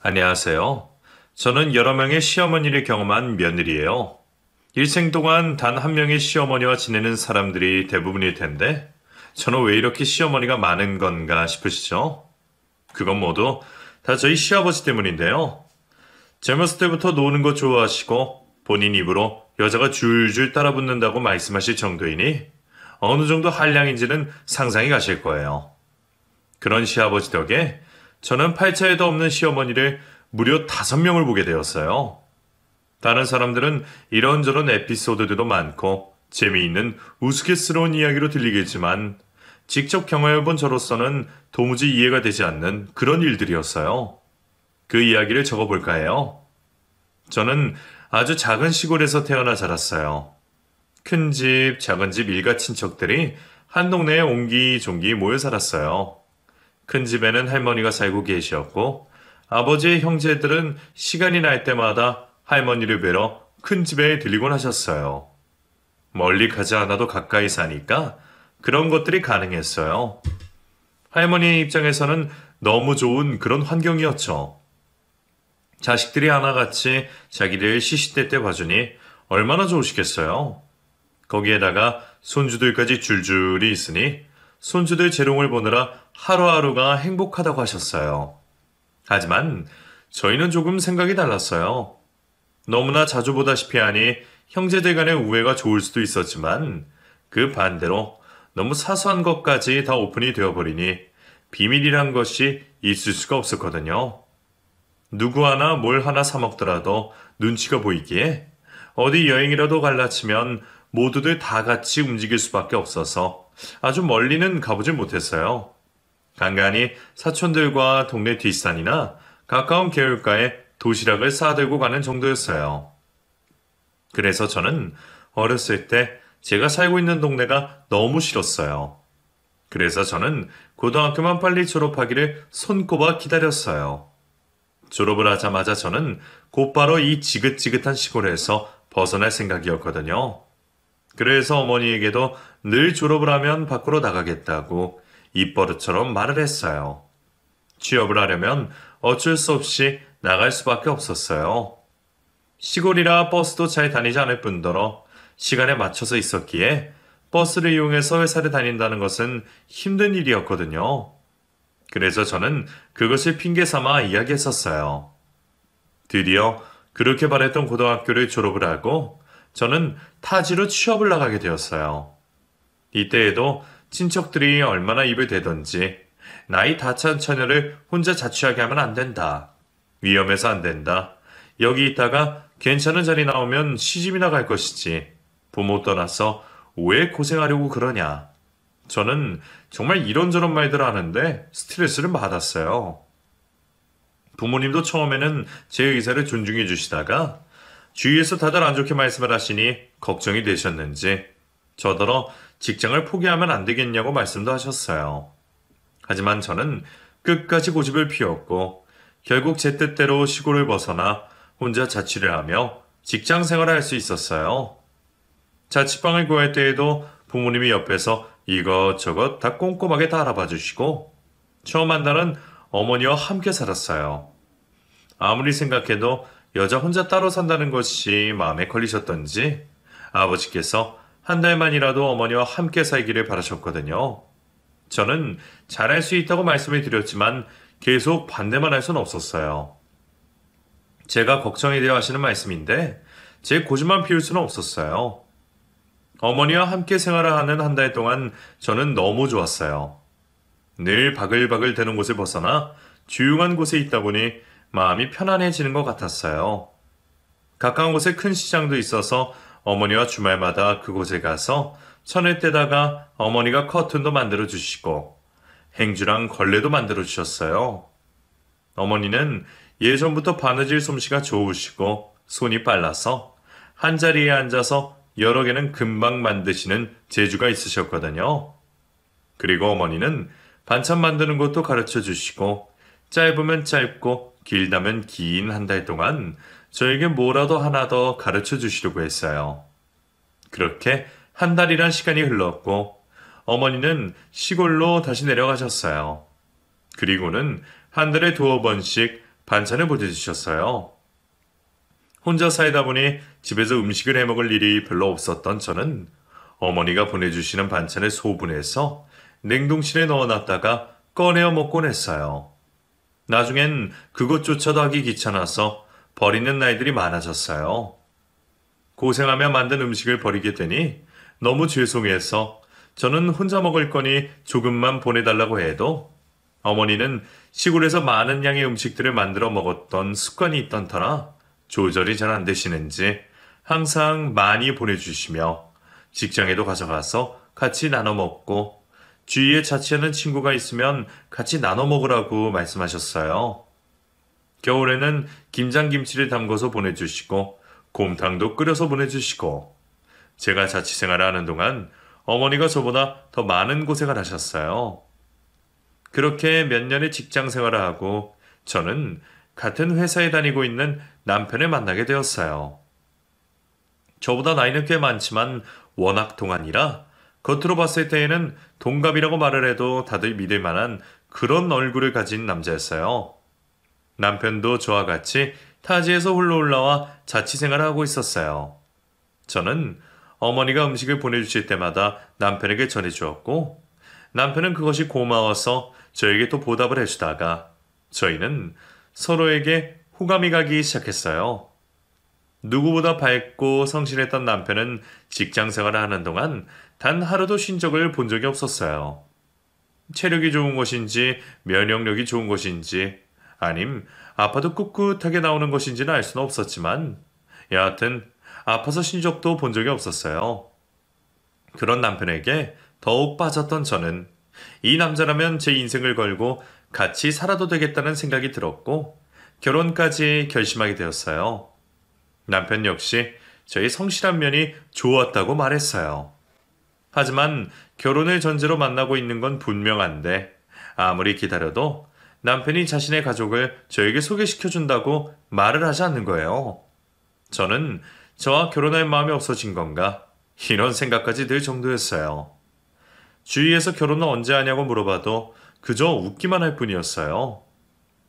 안녕하세요. 저는 여러 명의 시어머니를 경험한 며느리예요. 일생 동안 단 한 명의 시어머니와 지내는 사람들이 대부분일 텐데, 저는 왜 이렇게 시어머니가 많은 건가 싶으시죠? 그건 모두 다 저희 시아버지 때문인데요. 젊었을 때부터 노는 거 좋아하시고, 본인 입으로 여자가 줄줄 따라붙는다고 말씀하실 정도이니, 어느 정도 한량인지는 상상이 가실 거예요. 그런 시아버지 덕에 저는 팔자에도 없는 시어머니를 무려 5명을 보게 되었어요. 다른 사람들은 이런저런 에피소드들도 많고 재미있는 우스갯스러운 이야기로 들리겠지만 직접 경험해본 저로서는 도무지 이해가 되지 않는 그런 일들이었어요. 그 이야기를 적어볼까 해요. 저는 아주 작은 시골에서 태어나 자랐어요. 큰 집, 작은 집 일가 친척들이 한 동네에 옹기종기 모여 살았어요. 큰 집에는 할머니가 살고 계셨고 아버지의 형제들은 시간이 날 때마다 할머니를 뵈러 큰 집에 들리곤 하셨어요. 멀리 가지 않아도 가까이 사니까 그런 것들이 가능했어요. 할머니의 입장에서는 너무 좋은 그런 환경이었죠. 자식들이 하나같이 자기를 시시때때 봐주니 얼마나 좋으시겠어요. 거기에다가 손주들까지 줄줄이 있으니 손주들 재롱을 보느라 하루하루가 행복하다고 하셨어요. 하지만 저희는 조금 생각이 달랐어요. 너무나 자주 보다시피 하니 형제들 간의 우애가 좋을 수도 있었지만 그 반대로 너무 사소한 것까지 다 오픈이 되어버리니 비밀이란 것이 있을 수가 없었거든요. 누구 하나 뭘 하나 사 먹더라도 눈치가 보이기에 어디 여행이라도 갈라치면 모두들 다 같이 움직일 수밖에 없어서 아주 멀리는 가보질 못했어요. 간간히 사촌들과 동네 뒷산이나 가까운 개울가에 도시락을 싸들고 가는 정도였어요. 그래서 저는 어렸을 때 제가 살고 있는 동네가 너무 싫었어요. 그래서 저는 고등학교만 빨리 졸업하기를 손꼽아 기다렸어요. 졸업을 하자마자 저는 곧바로 이 지긋지긋한 시골에서 벗어날 생각이었거든요. 그래서 어머니에게도 늘 졸업을 하면 밖으로 나가겠다고 입버릇처럼 말을 했어요. 취업을 하려면 어쩔 수 없이 나갈 수밖에 없었어요. 시골이라 버스도 잘 다니지 않을 뿐더러 시간에 맞춰서 있었기에 버스를 이용해서 회사를 다닌다는 것은 힘든 일이었거든요. 그래서 저는 그것을 핑계 삼아 이야기했었어요. 드디어 그렇게 바랬던 고등학교를 졸업을 하고 저는 타지로 취업을 나가게 되었어요. 이때에도 친척들이 얼마나 입을 대던지 나이 다 찬 처녀를 혼자 자취하게 하면 안 된다. 위험해서 안 된다. 여기 있다가 괜찮은 자리 나오면 시집이나 갈 것이지. 부모 떠나서 왜 고생하려고 그러냐. 저는 정말 이런저런 말들을 하는데 스트레스를 받았어요. 부모님도 처음에는 제 의사를 존중해 주시다가 주위에서 다들 안 좋게 말씀을 하시니 걱정이 되셨는지 저더러 직장을 포기하면 안 되겠냐고 말씀도 하셨어요. 하지만 저는 끝까지 고집을 피웠고 결국 제 뜻대로 시골을 벗어나 혼자 자취를 하며 직장 생활을 할 수 있었어요. 자취방을 구할 때에도 부모님이 옆에서 이것저것 다 꼼꼼하게 다 알아봐 주시고 처음 한 달은 어머니와 함께 살았어요. 아무리 생각해도 여자 혼자 따로 산다는 것이 마음에 걸리셨던지 아버지께서 한 달만이라도 어머니와 함께 살기를 바라셨거든요. 저는 잘할 수 있다고 말씀을 드렸지만 계속 반대만 할 수는 없었어요. 제가 걱정이 되어 하시는 말씀인데 제 고집만 피울 수는 없었어요. 어머니와 함께 생활을 하는 한 달 동안 저는 너무 좋았어요. 늘 바글바글 대는 곳을 벗어나 조용한 곳에 있다 보니 마음이 편안해지는 것 같았어요. 가까운 곳에 큰 시장도 있어서 어머니와 주말마다 그곳에 가서 천을 떼다가 어머니가 커튼도 만들어 주시고 행주랑 걸레도 만들어 주셨어요. 어머니는 예전부터 바느질 솜씨가 좋으시고 손이 빨라서 한자리에 앉아서 여러 개는 금방 만드시는 재주가 있으셨거든요. 그리고 어머니는 반찬 만드는 것도 가르쳐 주시고 짧으면 짧고 길다면 긴 한 달 동안 저에게 뭐라도 하나 더 가르쳐 주시려고 했어요. 그렇게 한 달이란 시간이 흘렀고 어머니는 시골로 다시 내려가셨어요. 그리고는 한 달에 2번씩 반찬을 보내주셨어요. 혼자 살다 보니 집에서 음식을 해먹을 일이 별로 없었던 저는 어머니가 보내주시는 반찬을 소분해서 냉동실에 넣어놨다가 꺼내어 먹곤 했어요. 나중엔 그것조차도 하기 귀찮아서 버리는 날들이 많아졌어요. 고생하며 만든 음식을 버리게 되니 너무 죄송해서 저는 혼자 먹을 거니 조금만 보내달라고 해도 어머니는 시골에서 많은 양의 음식들을 만들어 먹었던 습관이 있던 터라 조절이 잘 안 되시는지 항상 많이 보내주시며 직장에도 가져가서 같이 나눠 먹고 주위에 자취하는 친구가 있으면 같이 나눠 먹으라고 말씀하셨어요. 겨울에는 김장김치를 담궈서 보내주시고 곰탕도 끓여서 보내주시고 제가 자취 생활을 하는 동안 어머니가 저보다 더 많은 고생을 하셨어요. 그렇게 몇 년의 직장 생활을 하고 저는 같은 회사에 다니고 있는 남편을 만나게 되었어요. 저보다 나이는 꽤 많지만 워낙 동안이라 겉으로 봤을 때에는 동갑이라고 말을 해도 다들 믿을 만한 그런 얼굴을 가진 남자였어요. 남편도 저와 같이 타지에서 홀로 올라와 자취 생활을 하고 있었어요. 저는 어머니가 음식을 보내주실 때마다 남편에게 전해주었고 남편은 그것이 고마워서 저에게 또 보답을 해주다가 저희는 서로에게 호감이 가기 시작했어요. 누구보다 밝고 성실했던 남편은 직장 생활을 하는 동안 단 하루도 쉰 적을 본 적이 없었어요. 체력이 좋은 것인지 면역력이 좋은 것인지 아님 아파도 꿋꿋하게 나오는 것인지는 알 수는 없었지만 여하튼 아파서 쉰 적도 본 적이 없었어요. 그런 남편에게 더욱 빠졌던 저는 이 남자라면 제 인생을 걸고 같이 살아도 되겠다는 생각이 들었고 결혼까지 결심하게 되었어요. 남편 역시 저의 성실한 면이 좋았다고 말했어요. 하지만 결혼을 전제로 만나고 있는 건 분명한데 아무리 기다려도 남편이 자신의 가족을 저에게 소개시켜준다고 말을 하지 않는 거예요. 저는 저와 결혼할 마음이 없어진 건가 이런 생각까지 들 정도였어요. 주위에서 결혼을 언제 하냐고 물어봐도 그저 웃기만 할 뿐이었어요.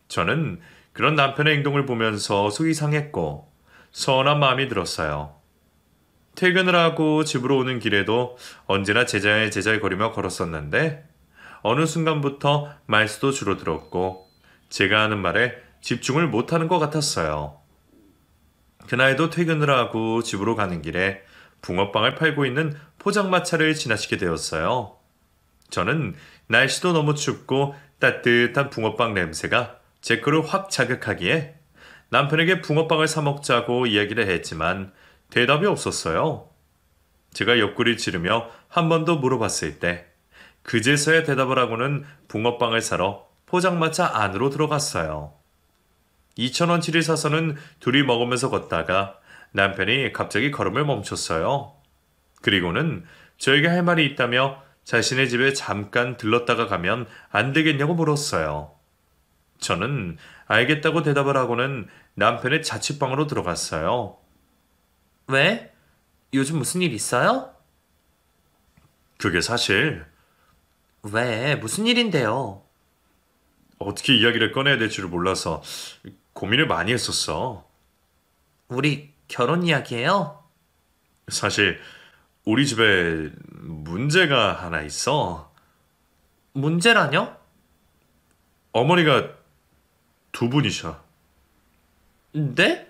저는 그런 남편의 행동을 보면서 속이 상했고 서운한 마음이 들었어요. 퇴근을 하고 집으로 오는 길에도 언제나 제잘제잘거리며 걸었었는데 어느 순간부터 말수도 줄어들었고 제가 하는 말에 집중을 못하는 것 같았어요. 그날도 퇴근을 하고 집으로 가는 길에 붕어빵을 팔고 있는 포장마차를 지나치게 되었어요. 저는 날씨도 너무 춥고 따뜻한 붕어빵 냄새가 제 거를 확 자극하기에 남편에게 붕어빵을 사 먹자고 이야기를 했지만 대답이 없었어요. 제가 옆구리를 찌르며 한 번 더 물어봤을 때 그제서야 대답을 하고는 붕어빵을 사러 포장마차 안으로 들어갔어요. 2,000원치를 사서는 둘이 먹으면서 걷다가 남편이 갑자기 걸음을 멈췄어요. 그리고는 저에게 할 말이 있다며 자신의 집에 잠깐 들렀다가 가면 안 되겠냐고 물었어요. 저는 알겠다고 대답을 하고는 남편의 자취방으로 들어갔어요. 왜? 요즘 무슨 일 있어요? 그게 사실 왜? 무슨 일인데요? 어떻게 이야기를 꺼내야 될지를 몰라서 고민을 많이 했었어. 우리 결혼 이야기예요? 사실 우리 집에 문제가 하나 있어. 문제라뇨? 어머니가 두 분이셔. 네?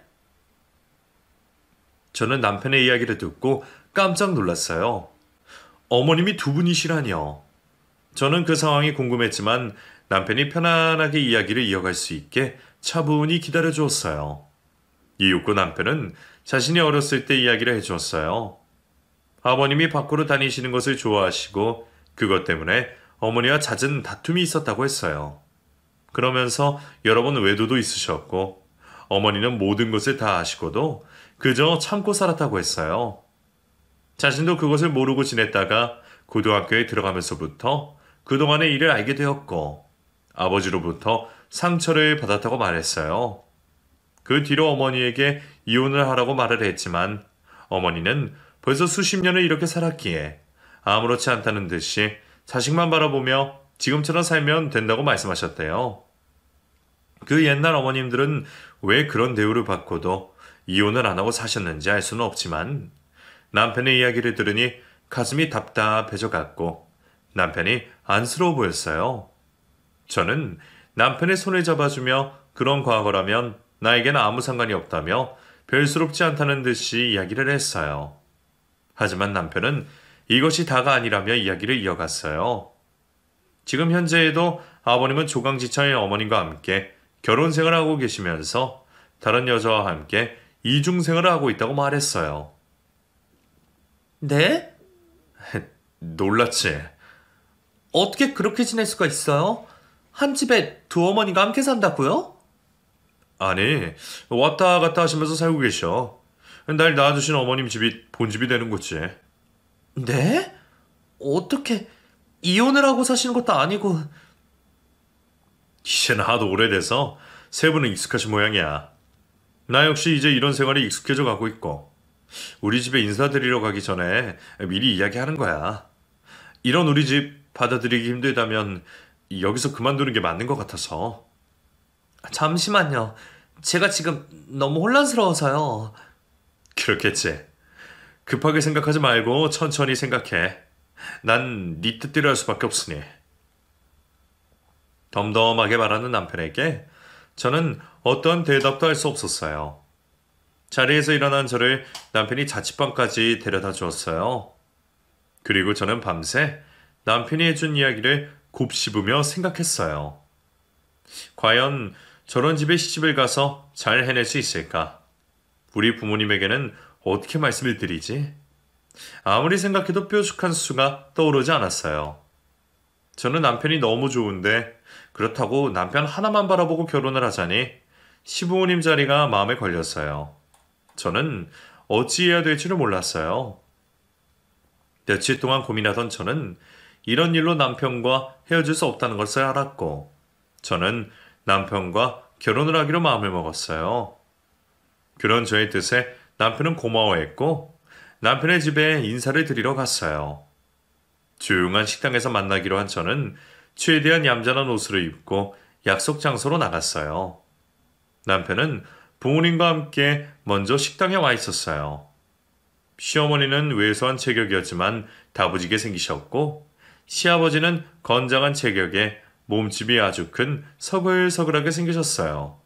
저는 남편의 이야기를 듣고 깜짝 놀랐어요. 어머님이 두 분이시라뇨. 저는 그 상황이 궁금했지만 남편이 편안하게 이야기를 이어갈 수 있게 차분히 기다려 주었어요. 이윽고 남편은 자신이 어렸을 때 이야기를 해주었어요. 아버님이 밖으로 다니시는 것을 좋아하시고 그것 때문에 어머니와 잦은 다툼이 있었다고 했어요. 그러면서 여러 번 외도도 있으셨고 어머니는 모든 것을 다 아시고도 그저 참고 살았다고 했어요. 자신도 그것을 모르고 지냈다가 고등학교에 들어가면서부터 그동안의 일을 알게 되었고 아버지로부터 상처를 받았다고 말했어요. 그 뒤로 어머니에게 이혼을 하라고 말을 했지만 어머니는 벌써 수십 년을 이렇게 살았기에 아무렇지 않다는 듯이 자식만 바라보며 지금처럼 살면 된다고 말씀하셨대요. 그 옛날 어머님들은 왜 그런 대우를 받고도 이혼을 안 하고 사셨는지 알 수는 없지만 남편의 이야기를 들으니 가슴이 답답해져 갔고 남편이 안쓰러워 보였어요. 저는 남편의 손을 잡아주며 그런 과거라면 나에게는 아무 상관이 없다며 별스럽지 않다는 듯이 이야기를 했어요. 하지만 남편은 이것이 다가 아니라며 이야기를 이어갔어요. 지금 현재에도 아버님은 조강지처의 어머님과 함께 결혼 생활을 하고 계시면서 다른 여자와 함께 이중 생활을 하고 있다고 말했어요. 네? 놀랐지? 어떻게 그렇게 지낼 수가 있어요? 한 집에 두 어머니가 함께 산다고요? 아니, 왔다 갔다 하시면서 살고 계셔. 날 낳아주신 어머님 집이 본집이 되는 거지. 네? 어떻게 이혼을 하고 사시는 것도 아니고. 이제는 하도 오래돼서 세 분은 익숙하신 모양이야. 나 역시 이제 이런 생활에 익숙해져 가고 있고 우리 집에 인사드리러 가기 전에 미리 이야기하는 거야. 이런 우리 집 받아들이기 힘들다면 여기서 그만두는 게 맞는 것 같아서. 잠시만요. 제가 지금 너무 혼란스러워서요. 그렇겠지. 급하게 생각하지 말고 천천히 생각해. 난 네 뜻대로 할 수밖에 없으니. 덤덤하게 말하는 남편에게 저는 어떤 대답도 할 수 없었어요. 자리에서 일어난 저를 남편이 자취방까지 데려다 주었어요. 그리고 저는 밤새 남편이 해준 이야기를 곱씹으며 생각했어요. 과연 저런 집에 시집을 가서 잘 해낼 수 있을까? 우리 부모님에게는 어떻게 말씀을 드리지? 아무리 생각해도 뾰족한 수가 떠오르지 않았어요. 저는 남편이 너무 좋은데 그렇다고 남편 하나만 바라보고 결혼을 하자니 시부모님 자리가 마음에 걸렸어요. 저는 어찌해야 될지를 몰랐어요. 며칠 동안 고민하던 저는 이런 일로 남편과 헤어질 수 없다는 것을 알았고 저는 남편과 결혼을 하기로 마음을 먹었어요. 그런 저의 뜻에 남편은 고마워했고 남편의 집에 인사를 드리러 갔어요. 조용한 식당에서 만나기로 한 저는 최대한 얌전한 옷을 입고 약속 장소로 나갔어요. 남편은 부모님과 함께 먼저 식당에 와 있었어요. 시어머니는 왜소한 체격이었지만 다부지게 생기셨고 시아버지는 건장한 체격에 몸집이 아주 큰 서글서글하게 생기셨어요.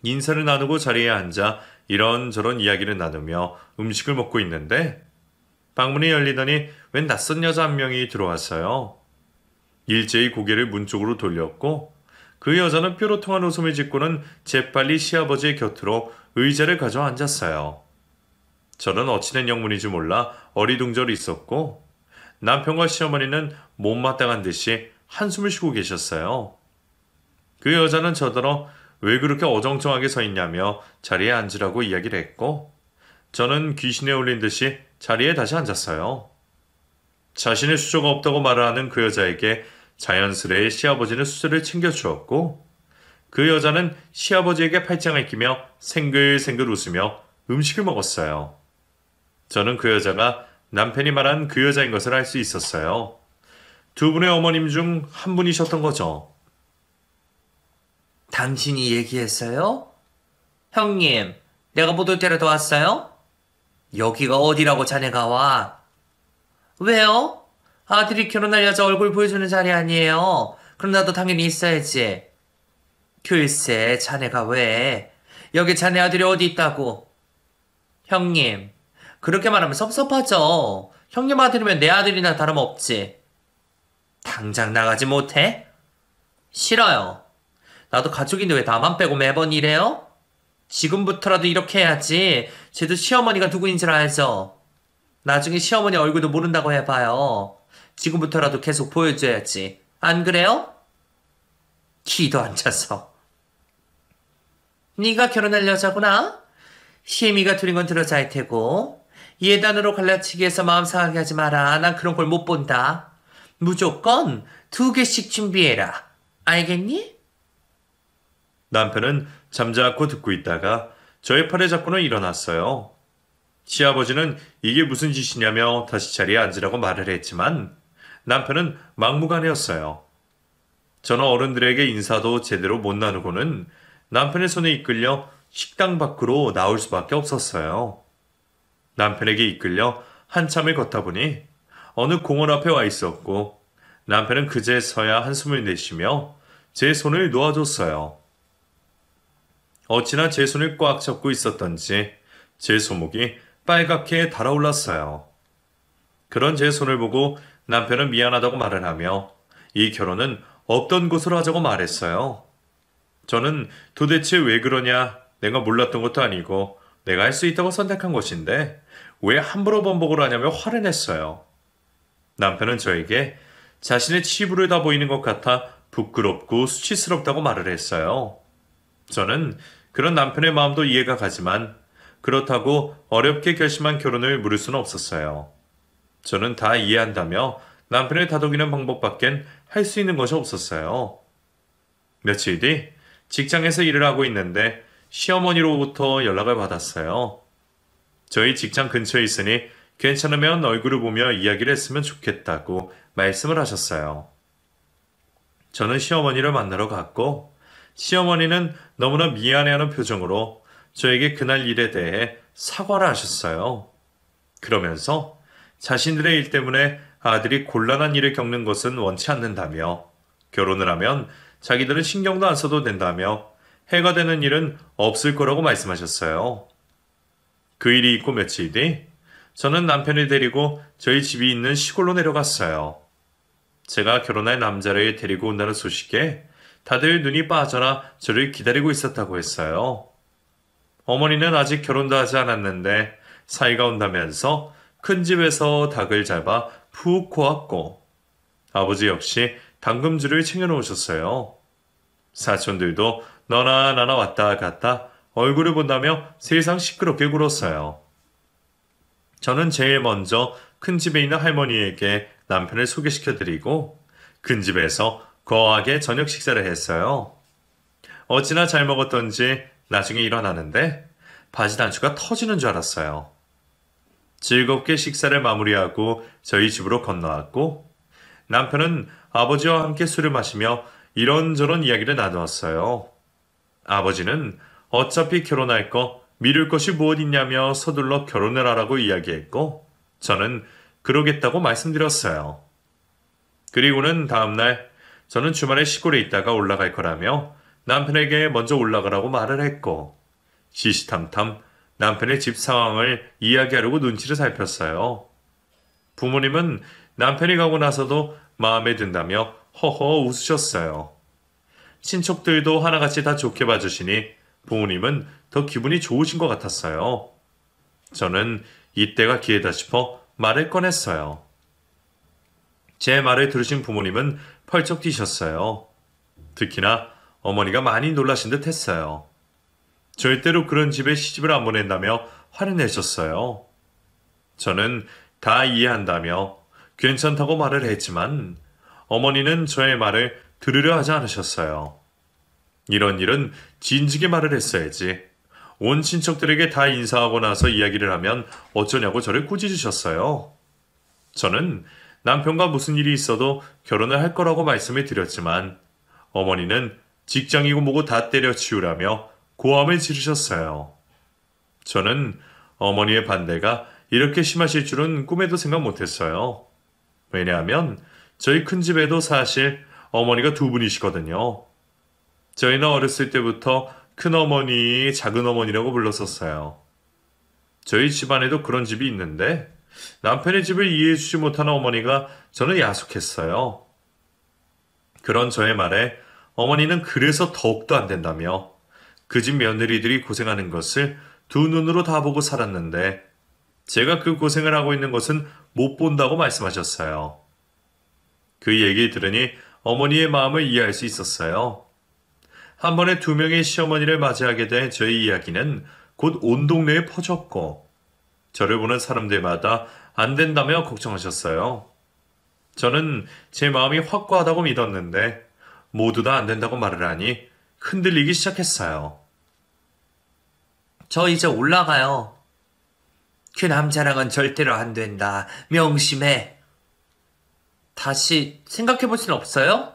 인사를 나누고 자리에 앉아 이런저런 이야기를 나누며 음식을 먹고 있는데 방문이 열리더니 웬 낯선 여자 한 명이 들어왔어요. 일제히 고개를 문 쪽으로 돌렸고 그 여자는 뾰로통한 웃음을 짓고는 재빨리 시아버지의 곁으로 의자를 가져 앉았어요. 저는 어찌된 영문인지 몰라 어리둥절 있었고 남편과 시어머니는 못마땅한 듯이 한숨을 쉬고 계셨어요. 그 여자는 저더러 왜 그렇게 어정쩡하게 서 있냐며 자리에 앉으라고 이야기를 했고 저는 귀신에 울린 듯이 자리에 다시 앉았어요. 자신의 수저가 없다고 말을 하는 그 여자에게 자연스레 시아버지는 수저를 챙겨주었고 그 여자는 시아버지에게 팔짱을 끼며 생글생글 웃으며 음식을 먹었어요. 저는 그 여자가 남편이 말한 그 여자인 것을 알 수 있었어요. 두 분의 어머님 중 한 분이셨던 거죠. 당신이 얘기했어요? 형님, 내가 못 올 때라도 왔어요? 여기가 어디라고 자네가 와? 왜요? 아들이 결혼할 여자 얼굴 보여주는 자리 아니에요. 그럼 나도 당연히 있어야지. 글쎄, 자네가 왜? 여기 자네 아들이 어디 있다고? 형님, 그렇게 말하면 섭섭하죠. 형님 아들이면 내 아들이나 다름없지. 당장 나가지 못해? 싫어요. 나도 가족인데 왜 나만 빼고 매번 이래요? 지금부터라도 이렇게 해야지. 쟤도 시어머니가 누구인지 알죠? 나중에 시어머니 얼굴도 모른다고 해봐요. 지금부터라도 계속 보여줘야지. 안 그래요? 기도 안 차서. 네가 결혼할 여자구나? 시애미가 둘인 건 들어자 할 테고 예단으로 갈라치기 해서 마음 상하게 하지 마라. 난 그런 걸 못 본다. 무조건 2개씩 준비해라. 알겠니? 남편은 잠자코 듣고 있다가 저의 팔을 잡고는 일어났어요. 시아버지는 이게 무슨 짓이냐며 다시 자리에 앉으라고 말을 했지만 남편은 막무가내였어요. 저는 어른들에게 인사도 제대로 못 나누고는 남편의 손에 이끌려 식당 밖으로 나올 수밖에 없었어요. 남편에게 이끌려 한참을 걷다 보니 어느 공원 앞에 와 있었고 남편은 그제서야 한숨을 내쉬며 제 손을 놓아줬어요. 어찌나 제 손을 꽉 잡고 있었던지 제 손목이 빨갛게 달아올랐어요. 그런 제 손을 보고 남편은 미안하다고 말을 하며 이 결혼은 없던 것으로 하자고 말했어요. 저는 도대체 왜 그러냐, 내가 몰랐던 것도 아니고 내가 할 수 있다고 선택한 것인데 왜 함부로 번복을 하냐며 화를 냈어요. 남편은 저에게 자신의 치부를 다 보이는 것 같아 부끄럽고 수치스럽다고 말을 했어요. 저는 그런 남편의 마음도 이해가 가지만 그렇다고 어렵게 결심한 결혼을 물을 수는 없었어요. 저는 다 이해한다며 남편을 다독이는 방법밖엔 할 수 있는 것이 없었어요. 며칠 뒤 직장에서 일을 하고 있는데 시어머니로부터 연락을 받았어요. 저희 직장 근처에 있으니 괜찮으면 얼굴을 보며 이야기를 했으면 좋겠다고 말씀을 하셨어요. 저는 시어머니를 만나러 갔고 시어머니는 너무나 미안해하는 표정으로 저에게 그날 일에 대해 사과를 하셨어요. 그러면서 자신들의 일 때문에 아들이 곤란한 일을 겪는 것은 원치 않는다며 결혼을 하면 자기들은 신경도 안 써도 된다며 해가 되는 일은 없을 거라고 말씀하셨어요. 그 일이 있고 며칠 뒤 저는 남편을 데리고 저희 집이 있는 시골로 내려갔어요. 제가 결혼할 남자를 데리고 온다는 소식에 다들 눈이 빠져라 저를 기다리고 있었다고 했어요. 어머니는 아직 결혼도 하지 않았는데 사이가 온다면서 큰 집에서 닭을 잡아 푹 고았고 아버지 역시 당금줄을 챙겨놓으셨어요. 사촌들도 너나 나나 왔다 갔다 얼굴을 본다며 세상 시끄럽게 굴었어요. 저는 제일 먼저 큰 집에 있는 할머니에게 남편을 소개시켜드리고 큰 집에서 거하게 저녁 식사를 했어요. 어찌나 잘 먹었던지 나중에 일어나는데 바지 단추가 터지는 줄 알았어요. 즐겁게 식사를 마무리하고 저희 집으로 건너왔고 남편은 아버지와 함께 술을 마시며 이런저런 이야기를 나누었어요. 아버지는 어차피 결혼할 거 미룰 것이 무엇 있냐며 서둘러 결혼을 하라고 이야기했고 저는 그러겠다고 말씀드렸어요. 그리고는 다음날 저는 주말에 시골에 있다가 올라갈 거라며 남편에게 먼저 올라가라고 말을 했고 시시탐탐 남편의 집 상황을 이야기하려고 눈치를 살폈어요. 부모님은 남편이 가고 나서도 마음에 든다며 허허 웃으셨어요. 친척들도 하나같이 다 좋게 봐주시니 부모님은 더 기분이 좋으신 것 같았어요. 저는 이때가 기회다 싶어 말을 꺼냈어요. 제 말을 들으신 부모님은 펄쩍 뛰셨어요. 특히나 어머니가 많이 놀라신 듯 했어요. 절대로 그런 집에 시집을 안 보낸다며 화를 내셨어요. 저는 다 이해한다며 괜찮다고 말을 했지만 어머니는 저의 말을 들으려 하지 않으셨어요. 이런 일은 진즉에 말을 했어야지. 온 친척들에게 다 인사하고 나서 이야기를 하면 어쩌냐고 저를 꾸짖으셨어요. 저는 남편과 무슨 일이 있어도 결혼을 할 거라고 말씀을 드렸지만 어머니는 직장이고 뭐고 다 때려치우라며 고함을 지르셨어요. 저는 어머니의 반대가 이렇게 심하실 줄은 꿈에도 생각 못했어요. 왜냐하면 저희 큰 집에도 사실 어머니가 두 분이시거든요. 저희는 어렸을 때부터 큰어머니, 작은어머니라고 불렀었어요. 저희 집안에도 그런 집이 있는데 남편의 집을 이해해주지 못하는 어머니가 저는 야속했어요. 그런 저의 말에 어머니는 그래서 더욱도 안 된다며 그 집 며느리들이 고생하는 것을 두 눈으로 다 보고 살았는데 제가 그 고생을 하고 있는 것은 못 본다고 말씀하셨어요. 그 얘기 들으니 어머니의 마음을 이해할 수 있었어요. 한 번에 두 명의 시어머니를 맞이하게 된 저희 이야기는 곧 온 동네에 퍼졌고 저를 보는 사람들마다 안 된다며 걱정하셨어요. 저는 제 마음이 확고하다고 믿었는데 모두 다 안 된다고 말을 하니 흔들리기 시작했어요. 저 이제 올라가요. 그 남자랑은 절대로 안 된다. 명심해. 다시 생각해 볼 순 없어요?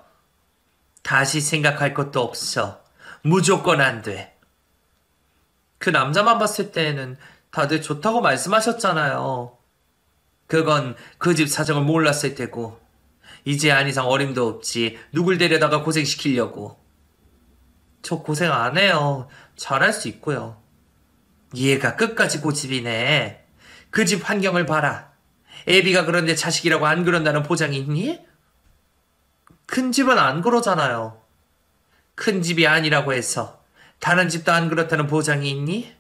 다시 생각할 것도 없어. 무조건 안 돼. 그 남자만 봤을 때는 다들 좋다고 말씀하셨잖아요. 그건 그 집 사정을 몰랐을 때고, 이제 안 이상 어림도 없지. 누굴 데려다가 고생시키려고. 저 고생 안 해요. 잘할 수 있고요. 얘가 끝까지 고집이네. 그 집 환경을 봐라. 애비가 그런데 자식이라고 안 그런다는 보장이 있니? 큰 집은 안 그러잖아요. 큰 집이 아니라고 해서 다른 집도 안 그렇다는 보장이 있니?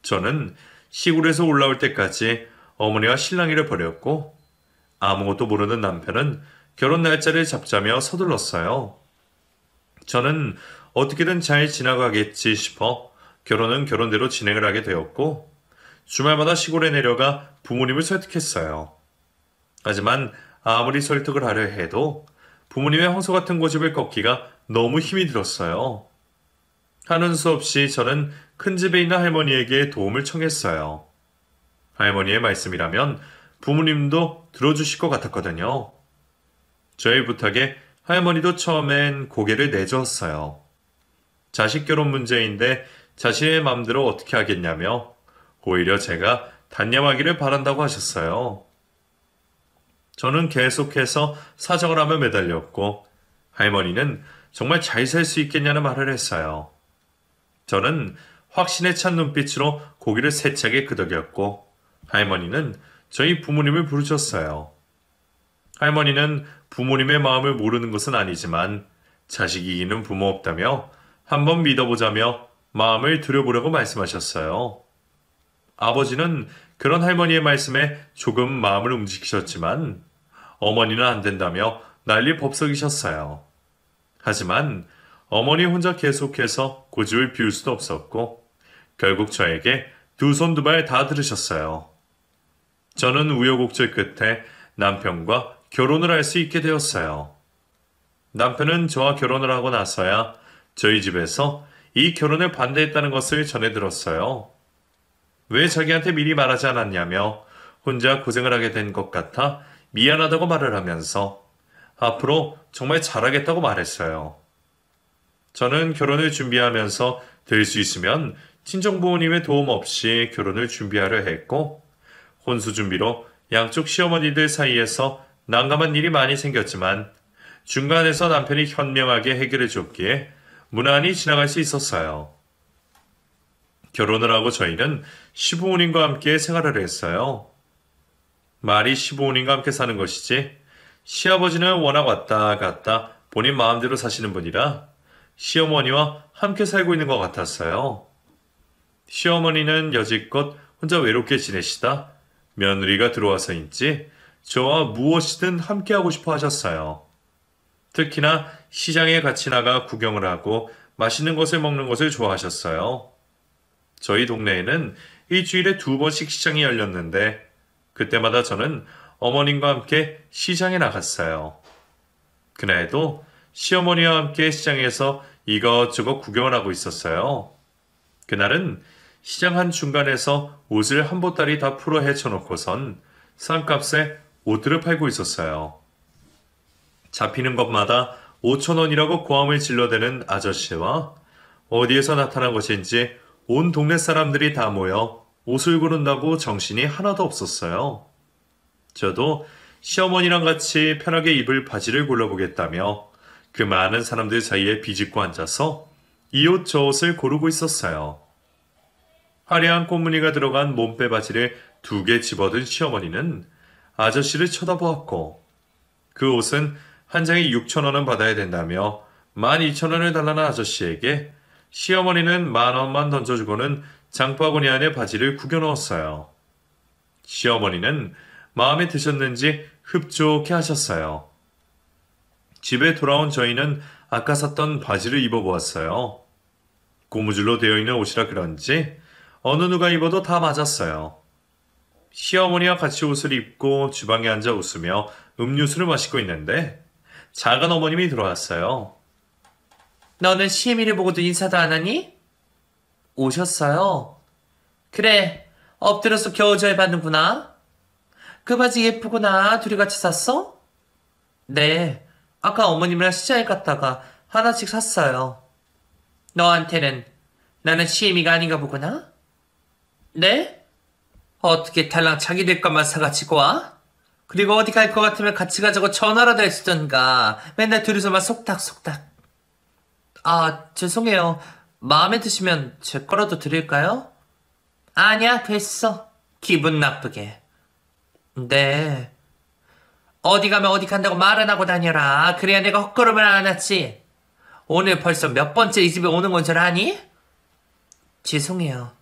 저는 시골에서 올라올 때까지 어머니와 실랑이를 벌였고 아무것도 모르는 남편은 결혼 날짜를 잡자며 서둘렀어요. 저는 어떻게든 잘 지나가겠지 싶어 결혼은 결혼대로 진행을 하게 되었고 주말마다 시골에 내려가 부모님을 설득했어요. 하지만 아무리 설득을 하려 해도 부모님의 황소 같은 고집을 꺾기가 너무 힘이 들었어요. 하는 수 없이 저는 큰 집에 있는 할머니에게 도움을 청했어요. 할머니의 말씀이라면 부모님도 들어주실 것 같았거든요. 저의 부탁에 할머니도 처음엔 고개를 내저었어요. 자식 결혼 문제인데 자신의 마음대로 어떻게 하겠냐며 오히려 제가 단념하기를 바란다고 하셨어요. 저는 계속해서 사정을 하며 매달렸고 할머니는 정말 잘 살 수 있겠냐는 말을 했어요. 저는 확신에 찬 눈빛으로 고개를 세차게 끄덕였고 할머니는 저희 부모님을 부르셨어요. 할머니는 부모님의 마음을 모르는 것은 아니지만 자식 이기는 부모 없다며 한번 믿어보자며 마음을 들여보려고 말씀하셨어요. 아버지는 그런 할머니의 말씀에 조금 마음을 움직이셨지만 어머니는 안 된다며 난리 법석이셨어요. 하지만 어머니 혼자 계속해서 고집을 피울 수도 없었고 결국 저에게 두 손 두 발 다 들으셨어요. 저는 우여곡절 끝에 남편과 결혼을 할 수 있게 되었어요. 남편은 저와 결혼을 하고 나서야 저희 집에서 이 결혼에 반대했다는 것을 전해 들었어요. 왜 자기한테 미리 말하지 않았냐며 혼자 고생을 하게 된 것 같아 미안하다고 말을 하면서 앞으로 정말 잘하겠다고 말했어요. 저는 결혼을 준비하면서 될 수 있으면 친정 부모님의 도움 없이 결혼을 준비하려 했고 혼수 준비로 양쪽 시어머니들 사이에서 난감한 일이 많이 생겼지만 중간에서 남편이 현명하게 해결해 줬기에 무난히 지나갈 수 있었어요. 결혼을 하고 저희는 시부모님과 함께 생활을 했어요. 말이 시부모님과 함께 사는 것이지 시아버지는 워낙 왔다 갔다 본인 마음대로 사시는 분이라 시어머니와 함께 살고 있는 것 같았어요. 시어머니는 여지껏 혼자 외롭게 지내시다 며느리가 들어와서인지 저와 무엇이든 함께하고 싶어 하셨어요. 특히나 시장에 같이 나가 구경을 하고 맛있는 것을 먹는 것을 좋아하셨어요. 저희 동네에는 일주일에 2번씩 시장이 열렸는데 그때마다 저는 어머님과 함께 시장에 나갔어요. 그날도 시어머니와 함께 시장에서 이것저것 구경을 하고 있었어요. 그날은 시장 한 중간에서 옷을 한 보따리 다 풀어 헤쳐놓고선 싼값에 옷들을 팔고 있었어요. 잡히는 것마다 5,000원이라고 고함을 질러대는 아저씨와 어디에서 나타난 것인지 온 동네 사람들이 다 모여 옷을 고른다고 정신이 하나도 없었어요. 저도 시어머니랑 같이 편하게 입을 바지를 골라보겠다며 그 많은 사람들 사이에 비집고 앉아서 이 옷 저 옷을 고르고 있었어요. 화려한 꽃무늬가 들어간 몸빼 바지를 2개 집어든 시어머니는 아저씨를 쳐다보았고 그 옷은 한 장에 6,000원은 받아야 된다며 12,000원을 달라는 아저씨에게 시어머니는 10,000원만 던져주고는 장바구니 안에 바지를 구겨 넣었어요. 시어머니는 마음에 드셨는지 흡족해 하셨어요. 집에 돌아온 저희는 아까 샀던 바지를 입어보았어요. 고무줄로 되어 있는 옷이라 그런지 어느 누가 입어도 다 맞았어요. 시어머니와 같이 옷을 입고 주방에 앉아 웃으며 음료수를 마시고 있는데 작은 어머님이 들어왔어요. 너는 시애미를 보고도 인사도 안 하니? 오셨어요. 그래, 엎드려서 겨우져야 받는구나. 그 바지 예쁘구나. 둘이 같이 샀어? 네, 아까 어머님이랑 시장에 갔다가 하나씩 샀어요. 너한테는 나는 시애미가 아닌가 보구나? 네? 어떻게 달랑 자기들 것만 사가지고 와? 그리고 어디 갈 것 같으면 같이 가자고 전화라도 해주던가. 맨날 둘이서만 속닥속닥. 아, 죄송해요. 마음에 드시면 제 거라도 드릴까요? 아니야, 됐어. 기분 나쁘게. 네. 어디 가면 어디 간다고 말은 하고 다녀라. 그래야 내가 헛걸음을 안 하지. 오늘 벌써 몇 번째 이 집에 오는 건 줄 아니? 죄송해요.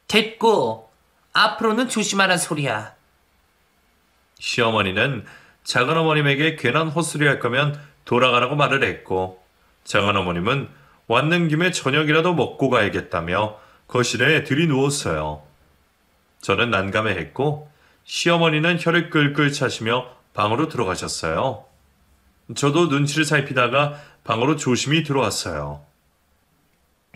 됐고, 앞으로는 조심하란 소리야. 시어머니는 작은어머님에게 괜한 헛소리 할 거면 돌아가라고 말을 했고, 작은어머님은 왔는 김에 저녁이라도 먹고 가야겠다며 거실에 들이누웠어요. 저는 난감해했고, 시어머니는 혀를 끌끌 차시며 방으로 들어가셨어요. 저도 눈치를 살피다가 방으로 조심히 들어왔어요.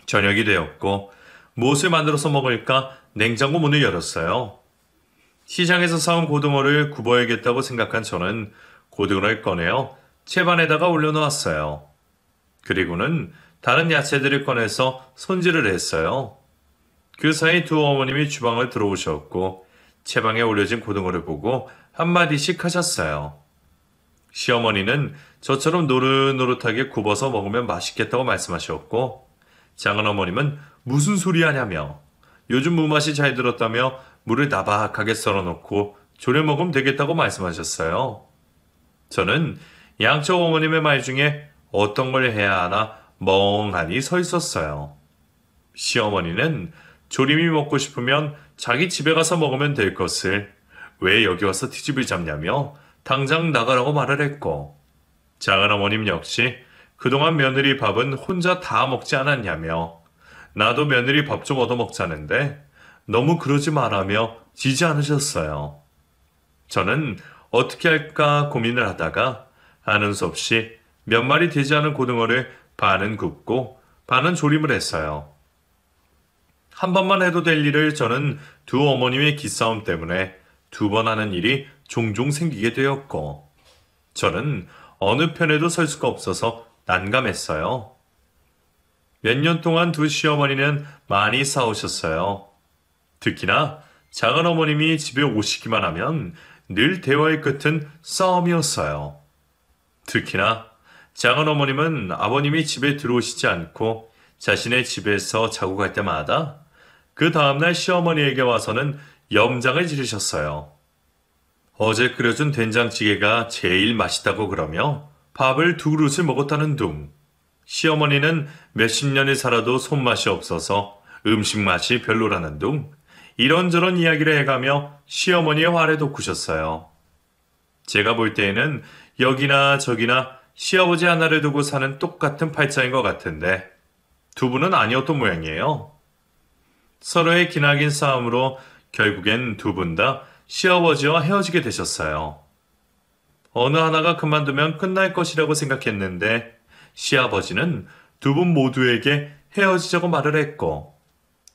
저녁이 되었고, 무엇을 만들어서 먹을까 냉장고 문을 열었어요. 시장에서 사온 고등어를 굽어야겠다고 생각한 저는 고등어를 꺼내어 채반에다가 올려놓았어요. 그리고는 다른 야채들을 꺼내서 손질을 했어요. 그 사이 두 어머님이 주방을 들어오셨고 채방에 올려진 고등어를 보고 한마디씩 하셨어요. 시어머니는 저처럼 노릇노릇하게 굽어서 먹으면 맛있겠다고 말씀하셨고 작은어머님은 무슨 소리 하냐며 요즘 무맛이 잘 들었다며 물을 나박하게 썰어놓고 졸여 먹으면 되겠다고 말씀하셨어요. 저는 양쪽 어머님의 말 중에 어떤 걸 해야 하나 멍하니 서 있었어요. 시어머니는 조림이 먹고 싶으면 자기 집에 가서 먹으면 될 것을 왜 여기 와서 트집을 잡냐며 당장 나가라고 말을 했고 작은어머님 역시 그동안 며느리 밥은 혼자 다 먹지 않았냐며 나도 며느리 밥 좀 얻어먹자는데 너무 그러지 말라며 지지 않으셨어요. 저는 어떻게 할까 고민을 하다가 하는 수 없이 몇 마리 되지 않은 고등어를 반은 굽고 반은 조림을 했어요. 한 번만 해도 될 일을 저는 두 어머님의 기싸움 때문에 두 번 하는 일이 종종 생기게 되었고 저는 어느 편에도 설 수가 없어서 난감했어요. 몇 년 동안 두 시어머니는 많이 싸우셨어요. 특히나 작은 어머님이 집에 오시기만 하면 늘 대화의 끝은 싸움이었어요. 특히나 작은 어머님은 아버님이 집에 들어오시지 않고 자신의 집에서 자고 갈 때마다 그 다음날 시어머니에게 와서는 염장을 지르셨어요. 어제 끓여준 된장찌개가 제일 맛있다고 그러며 밥을 두 그릇을 먹었다는 둥. 시어머니는 몇십 년을 살아도 손맛이 없어서 음식 맛이 별로라는 둥. 이런저런 이야기를 해가며 시어머니의 화를 돋구셨어요. 제가 볼 때에는 여기나 저기나 시아버지 하나를 두고 사는 똑같은 팔자인 것 같은데 두 분은 아니었던 모양이에요. 서로의 기나긴 싸움으로 결국엔 두 분 다 시아버지와 헤어지게 되셨어요. 어느 하나가 그만두면 끝날 것이라고 생각했는데 시아버지는 두 분 모두에게 헤어지자고 말을 했고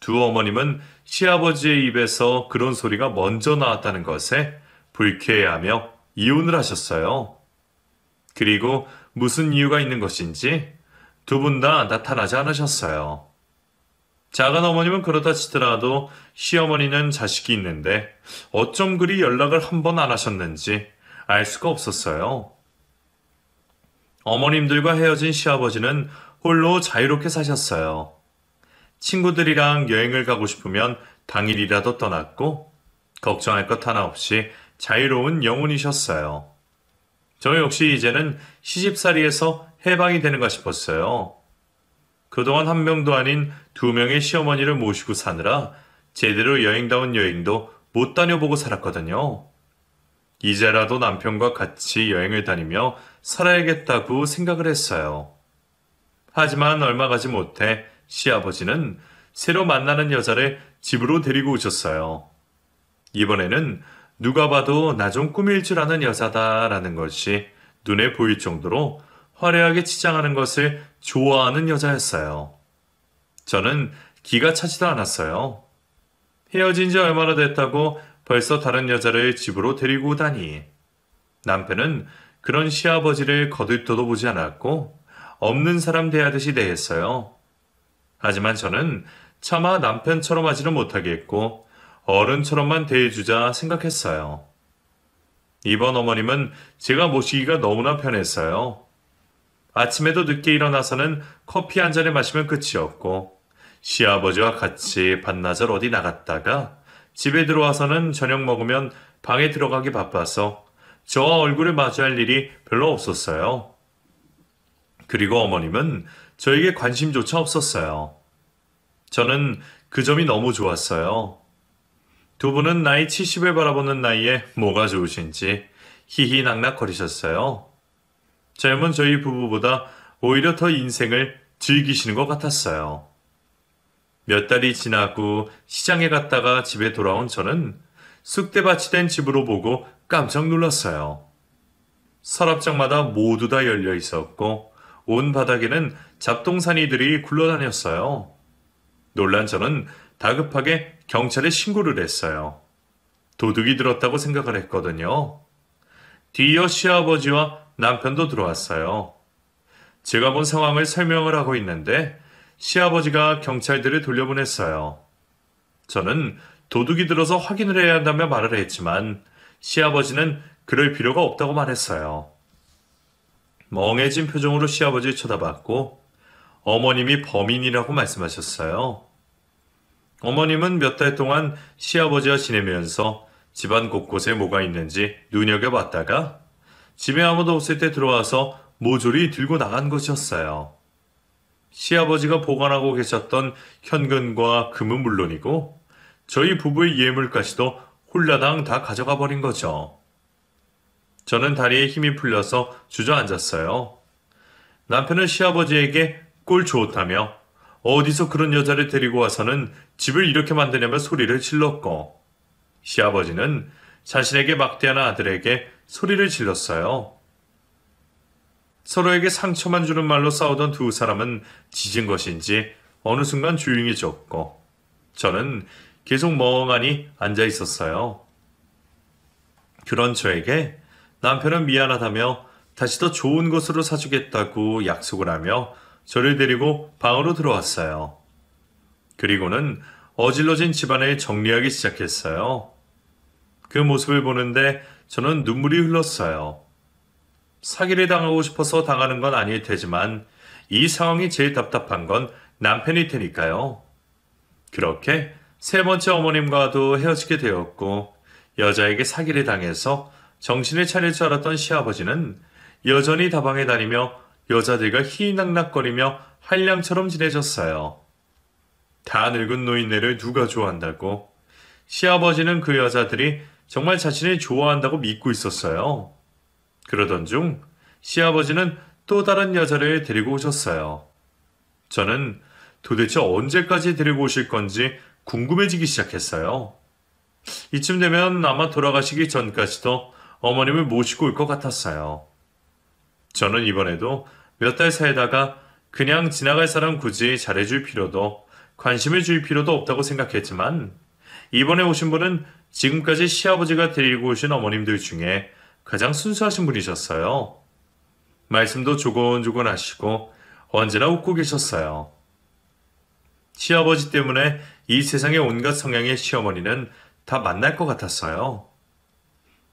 두 어머님은 시아버지의 입에서 그런 소리가 먼저 나왔다는 것에 불쾌해하며 이혼을 하셨어요. 그리고 무슨 이유가 있는 것인지 두 분 다 나타나지 않으셨어요. 작은 어머님은 그러다 치더라도 시어머니는 자식이 있는데 어쩜 그리 연락을 한 번 안 하셨는지 알 수가 없었어요. 어머님들과 헤어진 시아버지는 홀로 자유롭게 사셨어요. 친구들이랑 여행을 가고 싶으면 당일이라도 떠났고 걱정할 것 하나 없이 자유로운 영혼이셨어요. 저 역시 이제는 시집살이에서 해방이 되는가 싶었어요. 그동안 한 명도 아닌 두 명의 시어머니를 모시고 사느라 제대로 여행다운 여행도 못 다녀보고 살았거든요. 이제라도 남편과 같이 여행을 다니며 살아야겠다고 생각을 했어요. 하지만 얼마 가지 못해 시아버지는 새로 만나는 여자를 집으로 데리고 오셨어요. 이번에는 누가 봐도 나 좀 꾸밀 줄 아는 여자다라는 것이 눈에 보일 정도로 화려하게 치장하는 것을 좋아하는 여자였어요. 저는 기가 차지도 않았어요. 헤어진 지 얼마나 됐다고 벌써 다른 여자를 집으로 데리고 오다니. 남편은 그런 시아버지를 거들떠도 보지 않았고 없는 사람 대하듯이 대했어요. 하지만 저는 차마 남편처럼 하지는 못하겠고 어른처럼만 대해주자 생각했어요. 이번 어머님은 제가 모시기가 너무나 편했어요. 아침에도 늦게 일어나서는 커피 한 잔을 마시면 끝이었고 시아버지와 같이 반나절 어디 나갔다가 집에 들어와서는 저녁 먹으면 방에 들어가기 바빠서 저와 얼굴을 마주할 일이 별로 없었어요. 그리고 어머님은 저에게 관심조차 없었어요. 저는 그 점이 너무 좋았어요. 두 분은 나이 70을 바라보는 나이에 뭐가 좋으신지 히히낙낙거리셨어요. 젊은 저희 부부보다 오히려 더 인생을 즐기시는 것 같았어요. 몇 달이 지나고 시장에 갔다가 집에 돌아온 저는 쑥대밭이 된 집으로 보고 깜짝 놀랐어요. 서랍장마다 모두 다 열려 있었고 온 바닥에는 잡동사니들이 굴러다녔어요. 놀란 저는 다급하게 경찰에 신고를 했어요. 도둑이 들었다고 생각을 했거든요. 뒤이어 시아버지와 남편도 들어왔어요. 제가 본 상황을 설명을 하고 있는데 시아버지가 경찰들을 돌려보냈어요. 저는 도둑이 들어서 확인을 해야 한다며 말을 했지만 시아버지는 그럴 필요가 없다고 말했어요. 멍해진 표정으로 시아버지를 쳐다봤고 어머님이 범인이라고 말씀하셨어요. 어머님은 몇 달 동안 시아버지와 지내면서 집안 곳곳에 뭐가 있는지 눈여겨봤다가 집에 아무도 없을 때 들어와서 모조리 들고 나간 것이었어요. 시아버지가 보관하고 계셨던 현금과 금은 물론이고 저희 부부의 예물까지도 홀라당 다 가져가 버린 거죠. 저는 다리에 힘이 풀려서 주저앉았어요. 남편은 시아버지에게 꼴 좋다며 어디서 그런 여자를 데리고 와서는 집을 이렇게 만드냐며 소리를 질렀고 시아버지는 자신에게 막대하는 아들에게 소리를 질렀어요. 서로에게 상처만 주는 말로 싸우던 두 사람은 짖은 것인지 어느 순간 조용해졌고 저는 계속 멍하니 앉아 있었어요. 그런 저에게 남편은 미안하다며 다시 더 좋은 것으로 사주겠다고 약속을 하며 저를 데리고 방으로 들어왔어요. 그리고는 어질러진 집안을 정리하기 시작했어요. 그 모습을 보는데 저는 눈물이 흘렀어요. 사기를 당하고 싶어서 당하는 건 아닐 테지만 이 상황이 제일 답답한 건 남편일 테니까요. 그렇게 세 번째 어머님과도 헤어지게 되었고 여자에게 사기를 당해서 정신을 차릴 줄 알았던 시아버지는 여전히 다방에 다니며 여자들과 희낙낙거리며 한량처럼 지내졌어요. 다 늙은 노인네를 누가 좋아한다고. 시아버지는 그 여자들이 정말 자신을 좋아한다고 믿고 있었어요. 그러던 중 시아버지는 또 다른 여자를 데리고 오셨어요. 저는 도대체 언제까지 데리고 오실 건지 궁금해지기 시작했어요. 이쯤 되면 아마 돌아가시기 전까지도 어머님을 모시고 올 것 같았어요. 저는 이번에도 몇 달 살다가 그냥 지나갈 사람 굳이 잘해줄 필요도 관심을 줄 필요도 없다고 생각했지만 이번에 오신 분은 지금까지 시아버지가 데리고 오신 어머님들 중에 가장 순수하신 분이셨어요. 말씀도 조곤조곤 하시고 언제나 웃고 계셨어요. 시아버지 때문에 이 세상의 온갖 성향의 시어머니는 다 만날 것 같았어요.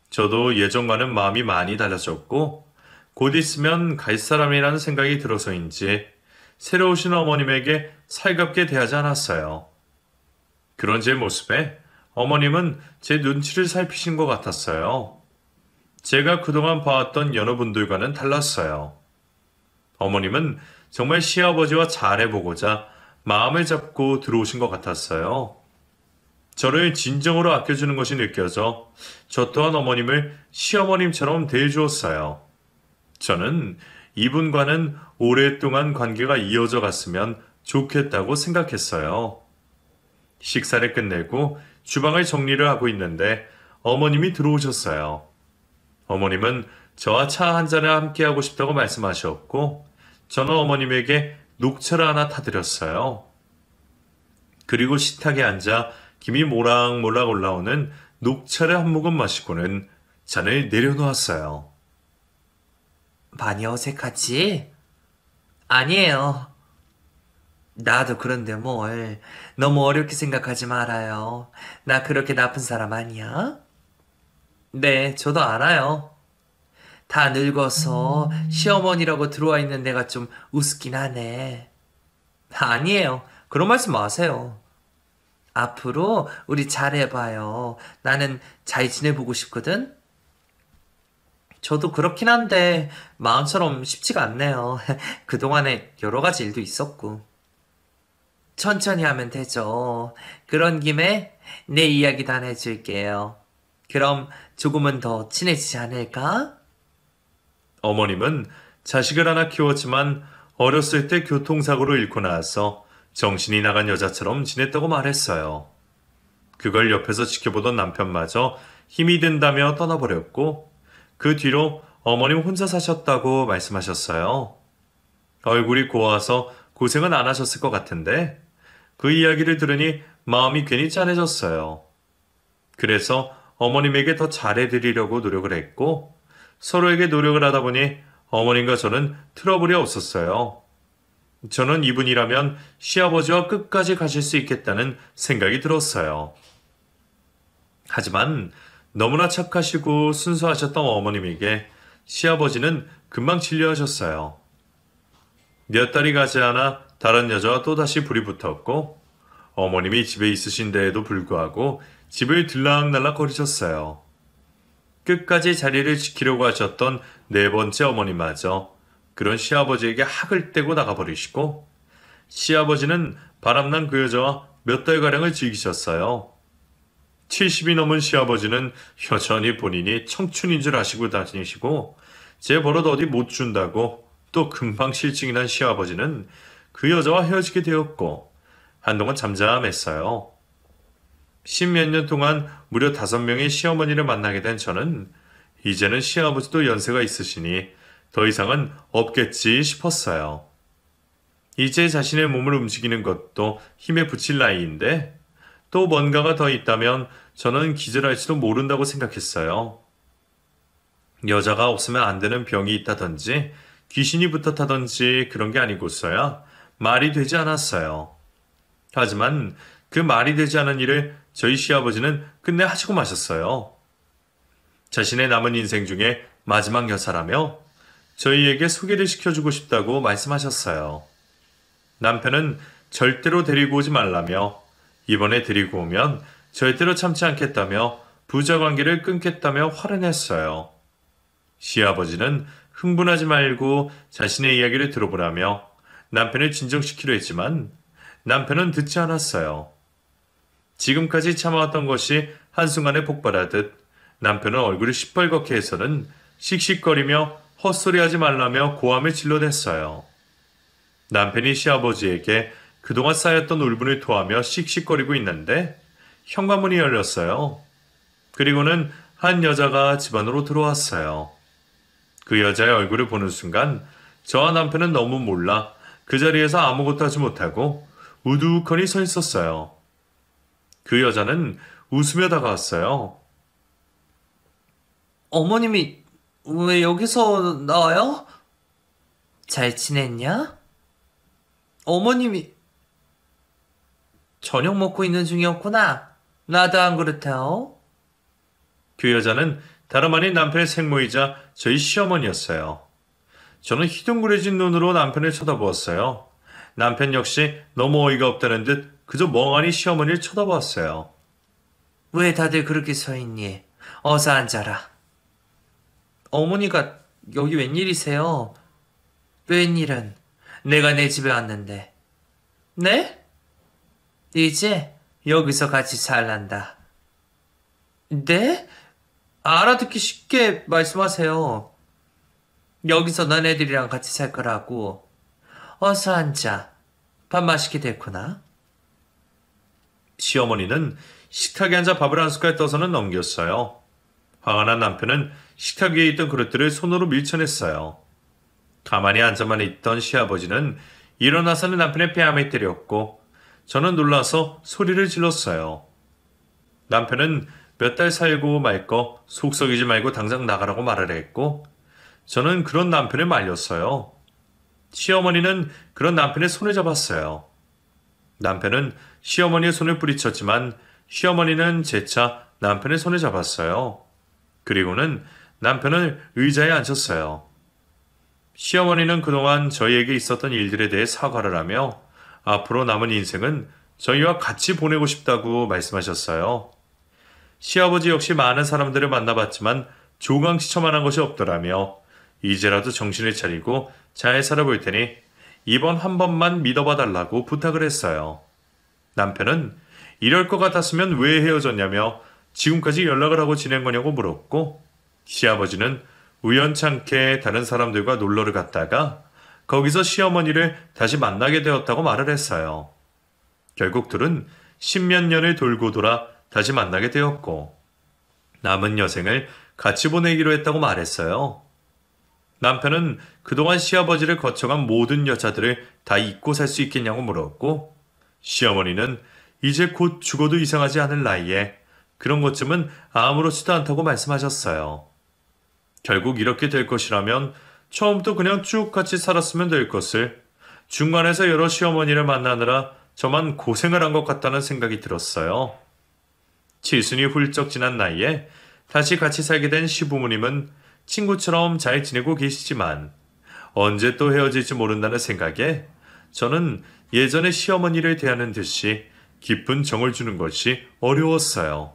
저도 예전과는 마음이 많이 달라졌고 곧 있으면 갈 사람이라는 생각이 들어서인지 새로 오신 어머님에게 살갑게 대하지 않았어요. 그런 제 모습에 어머님은 제 눈치를 살피신 것 같았어요. 제가 그동안 봐왔던 여느 분들과는 달랐어요. 어머님은 정말 시아버지와 잘해보고자 마음을 잡고 들어오신 것 같았어요. 저를 진정으로 아껴주는 것이 느껴져 저 또한 어머님을 시어머님처럼 대해주었어요. 저는 이분과는 오랫동안 관계가 이어져 갔으면 좋겠다고 생각했어요. 식사를 끝내고 주방을 정리를 하고 있는데 어머님이 들어오셨어요. 어머님은 저와 차 한 잔을 함께 하고 싶다고 말씀하셨고 저는 어머님에게 녹차를 하나 타드렸어요. 그리고 식탁에 앉아 김이 모락모락 올라오는 녹차를 한 모금 마시고는 잔을 내려놓았어요. 많이 어색하지? 아니에요. 나도 그런데 뭘. 너무 어렵게 생각하지 말아요. 나 그렇게 나쁜 사람 아니야? 네, 저도 알아요. 다 늙어서 시어머니라고 들어와 있는 내가 좀 우습긴 하네. 아니에요. 그런 말씀 마세요. 앞으로 우리 잘해봐요. 나는 잘 지내보고 싶거든? 저도 그렇긴 한데 마음처럼 쉽지가 않네요. 그동안에 여러 가지 일도 있었고. 천천히 하면 되죠. 그런 김에 내 이야기도 하나 해줄게요. 그럼 조금은 더 친해지지 않을까? 어머님은 자식을 하나 키웠지만 어렸을 때 교통사고로 잃고 나서 정신이 나간 여자처럼 지냈다고 말했어요. 그걸 옆에서 지켜보던 남편마저 힘이 든다며 떠나버렸고 그 뒤로 어머님 혼자 사셨다고 말씀하셨어요. 얼굴이 고와서 고생은 안 하셨을 것 같은데 그 이야기를 들으니 마음이 괜히 짠해졌어요. 그래서 어머님에게 더 잘해드리려고 노력을 했고 서로에게 노력을 하다 보니 어머님과 저는 트러블이 없었어요. 저는 이분이라면 시아버지와 끝까지 가실 수 있겠다는 생각이 들었어요. 하지만 너무나 착하시고 순수하셨던 어머님에게 시아버지는 금방 진료하셨어요. 몇 달이 가지 않아 다른 여자와 또다시 불이 붙었고 어머님이 집에 있으신 데에도 불구하고 집을 들락날락 거리셨어요. 끝까지 자리를 지키려고 하셨던 네 번째 어머니마저 그런 시아버지에게 학을 떼고 나가버리시고 시아버지는 바람난 그 여자와 몇 달가량을 즐기셨어요. 70이 넘은 시아버지는 여전히 본인이 청춘인 줄 아시고 다니시고 제 버릇 어디 못 준다고 또 금방 실증이 난 시아버지는 그 여자와 헤어지게 되었고 한동안 잠잠했어요. 십몇 년 동안 무려 5명의 시어머니를 만나게 된 저는 이제는 시아버지도 연세가 있으시니 더 이상은 없겠지 싶었어요. 이제 자신의 몸을 움직이는 것도 힘에 부칠 나이인데 또 뭔가가 더 있다면 저는 기절할지도 모른다고 생각했어요. 여자가 없으면 안 되는 병이 있다든지 귀신이 붙었다든지 그런 게 아니고서야 말이 되지 않았어요. 하지만 그 말이 되지 않은 일을 저희 시아버지는 끝내 하시고 마셨어요. 자신의 남은 인생 중에 마지막 여사라며 저희에게 소개를 시켜주고 싶다고 말씀하셨어요. 남편은 절대로 데리고 오지 말라며 이번에 데리고 오면 절대로 참지 않겠다며 부자 관계를 끊겠다며 화를 냈어요. 시아버지는 흥분하지 말고 자신의 이야기를 들어보라며 남편을 진정시키려 했지만 남편은 듣지 않았어요. 지금까지 참아왔던 것이 한순간에 폭발하듯 남편은 얼굴이 시뻘겋게 해서는 씩씩거리며 헛소리하지 말라며 고함을 질러댔어요. 남편이 시아버지에게 그동안 쌓였던 울분을 토하며 씩씩거리고 있는데 현관문이 열렸어요. 그리고는 한 여자가 집 안으로 들어왔어요. 그 여자의 얼굴을 보는 순간 저와 남편은 너무 몰라 그 자리에서 아무것도 하지 못하고 우두커니 서 있었어요. 그 여자는 웃으며 다가왔어요. 어머님이 왜 여기서 나와요? 잘 지냈냐? 어머님이 저녁 먹고 있는 중이었구나. 나도 안 그렇대요. 그 여자는 다름 아닌 남편의 생모이자 저희 시어머니였어요. 저는 희둥그레진 눈으로 남편을 쳐다보았어요. 남편 역시 너무 어이가 없다는 듯 그저 멍하니 시어머니를 쳐다보았어요. 왜 다들 그렇게 서 있니? 어서 앉아라. 어머니가 여기 웬일이세요? 웬일은? 내가 내 집에 왔는데. 네? 이제 여기서 같이 살란다. 네? 알아듣기 쉽게 말씀하세요. 여기서 너네들이랑 같이 살 거라고. 어서 앉아. 밥 맛있게 됐구나. 시어머니는 식탁에 앉아 밥을 한 숟갈 떠서는 넘겼어요. 화가 난 남편은 식탁 위에 있던 그릇들을 손으로 밀쳐냈어요. 가만히 앉아만 있던 시아버지는 일어나서는 남편의 뺨을 때렸고 저는 놀라서 소리를 질렀어요. 남편은 몇 달 살고 말 거 속 썩이지 말고 당장 나가라고 말을 했고 저는 그런 남편을 말렸어요. 시어머니는 그런 남편의 손을 잡았어요. 남편은 시어머니의 손을 뿌리쳤지만 시어머니는 재차 남편의 손을 잡았어요. 그리고는 남편을 의자에 앉혔어요. 시어머니는 그동안 저희에게 있었던 일들에 대해 사과를 하며 앞으로 남은 인생은 저희와 같이 보내고 싶다고 말씀하셨어요. 시아버지 역시 많은 사람들을 만나봤지만 조강지처만한 것이 없더라며 이제라도 정신을 차리고 잘 살아볼 테니 이번 한 번만 믿어봐 달라고 부탁을 했어요. 남편은 이럴 것 같았으면 왜 헤어졌냐며 지금까지 연락을 하고 지낸 거냐고 물었고, 시아버지는 우연찮게 다른 사람들과 놀러를 갔다가 거기서 시어머니를 다시 만나게 되었다고 말을 했어요. 결국 둘은 십몇 년을 돌고 돌아 다시 만나게 되었고 남은 여생을 같이 보내기로 했다고 말했어요. 남편은 그동안 시아버지를 거쳐간 모든 여자들을 다 잊고 살 수 있겠냐고 물었고, 시어머니는 이제 곧 죽어도 이상하지 않을 나이에 그런 것쯤은 아무렇지도 않다고 말씀하셨어요. 결국 이렇게 될 것이라면 처음부터 그냥 쭉 같이 살았으면 될 것을 중간에서 여러 시어머니를 만나느라 저만 고생을 한 것 같다는 생각이 들었어요. 칠순이 훌쩍 지난 나이에 다시 같이 살게 된 시부모님은 친구처럼 잘 지내고 계시지만 언제 또 헤어질지 모른다는 생각에 저는 예전에 시어머니를 대하는 듯이 깊은 정을 주는 것이 어려웠어요.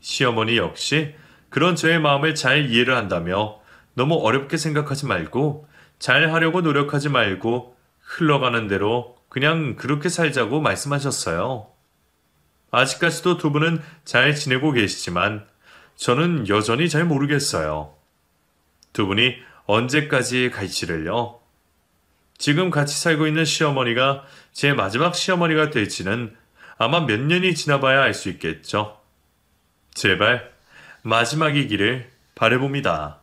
시어머니 역시 그런 저의 마음을 잘 이해를 한다며 너무 어렵게 생각하지 말고 잘 하려고 노력하지 말고 흘러가는 대로 그냥 그렇게 살자고 말씀하셨어요. 아직까지도 두 분은 잘 지내고 계시지만 저는 여전히 잘 모르겠어요. 두 분이 언제까지 갈지를요. 지금 같이 살고 있는 시어머니가 제 마지막 시어머니가 될지는 아마 몇 년이 지나봐야 알 수 있겠죠. 제발 마지막이기를 바라봅니다.